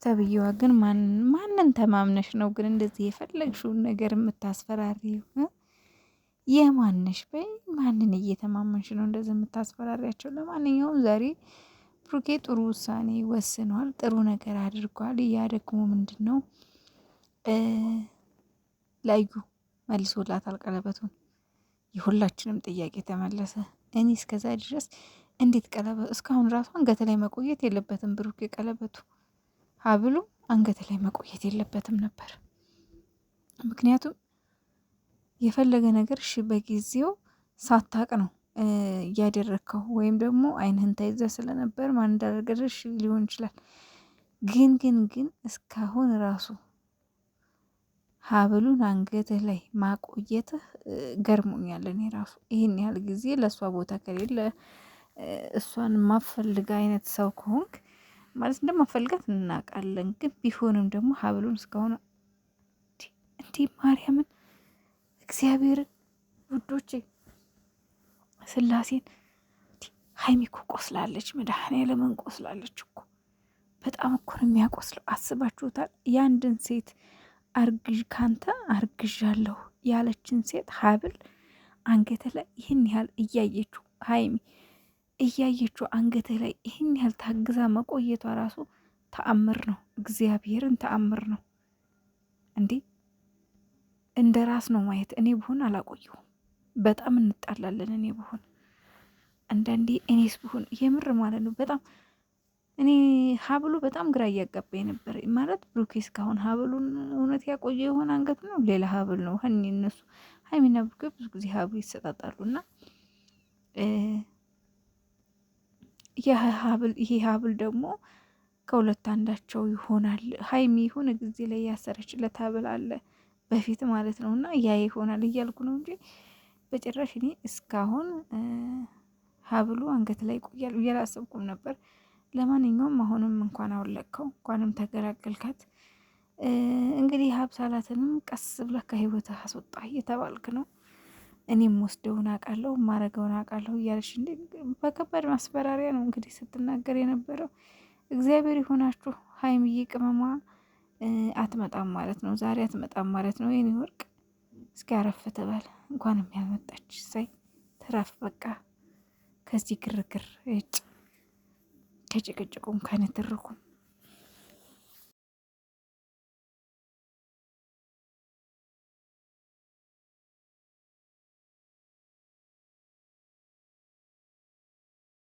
ተብዬዋ ግን ማንን ተማምነሽ ነው ግን እንደዚህ የፈለግሽውን ነገር የምታስፈራሪው? የማንሽ በይ ማንን እየተማመንሽ ነው እንደዚህ የምታስፈራሪያቸው? ለማንኛውም ዛሬ ብሩኬ ጥሩ ውሳኔ ወስኗል። ጥሩ ነገር አድርጓል። ያ ደግሞ ምንድን ነው ላዩ መልሶላታል ቀለበቱን። የሁላችንም ጥያቄ ተመለሰ። እኔ እስከዛ ድረስ እንዴት ቀለበት እስካሁን ራሱ አንገት ላይ መቆየት የለበትም ብሩኬ ቀለበቱ ሀብሉ አንገት ላይ መቆየት የለበትም ነበር። ምክንያቱም የፈለገ ነገር እሺ በጊዜው ሳታቅ ነው እያደረግከው ወይም ደግሞ አይንህን ተይዘ ስለነበር ማን እንዳደረገሽ ሊሆን ይችላል። ግን እስካሁን ራሱ ሀብሉን አንገትህ ላይ ማቆየትህ ገርሞኛል። እኔ ራሱ ይህን ያህል ጊዜ ለእሷ ቦታ ከሌለ እሷን ማፈልግ አይነት ሰው ከሆንክ ማለት እንደማፈልጋት እናውቃለን። ግን ቢሆንም ደግሞ ሀብሉን እስካሁን እንዲህ ማርያምን እግዚአብሔርን ውዶቼ ስላሴን ሀይሚ እኮ ቆስላለች። መድኃኔዓለምን ቆስላለች እኮ በጣም እኮ ነው የሚያቆስለው። አስባችሁታል? የአንድን ሴት ካንተ አርግዣለሁ ያለችን ሴት ሀብል አንገተ ላይ ይህን ያህል እያየችው ሀይሚ እያየችው አንገተ ላይ ይህን ያህል ታግዛ መቆየቷ ራሱ ተአምር ነው። እግዚአብሔርን ተአምር ነው እንዴ! እንደ ራስ ነው ማየት። እኔ ብሆን አላቆየሁም። በጣም እንጣላለን። እኔ ብሆን አንዳንዴ እኔስ ብሆን የምር ማለት ነው በጣም እኔ ሀብሉ በጣም ግራ እያጋባኝ ነበር። ማለት ብሩኬ እስካሁን ሀብሉን እውነት ያቆየ የሆነ አንገት ነው ሌላ ሀብል ነው። እነሱ ሀይሚና ብሩኬ ብዙ ጊዜ ሀብል ይሰጣጣሉ እና ይሄ ሀብል ደግሞ ከሁለት አንዳቸው ይሆናል። ሀይሚ የሆነ ጊዜ ላይ ያሰረችለት ሀብል አለ በፊት ማለት ነው እና ያ ይሆናል እያልኩ ነው እንጂ በጭራሽ እኔ እስካሁን ሀብሉ አንገት ላይ ይቆያል ብዬ አላሰብኩም ነበር። ለማንኛውም አሁንም እንኳን አወለቅከው እንኳንም ተገላገልካት። እንግዲህ ሀብሳላትንም ቀስ ብለህ ከህይወትህ አስወጣ እየተባልክ ነው። እኔም ወስደውን አውቃለሁ ማረገውን አውቃለሁ እያለሽ እንዴ በከባድ ማስፈራሪያ ነው እንግዲህ ስትናገር የነበረው። እግዚአብሔር ይሆናችሁ። ሀይሚዬ ቅመሟ አትመጣም ማለት ነው፣ ዛሬ አትመጣም ማለት ነው። የኔ ወርቅ እስኪ አረፍ ትበል። እንኳንም ያልመጣች ሳይ ትረፍ በቃ ከዚህ ግርግር ከጭቅጭቁም ከንትርኩም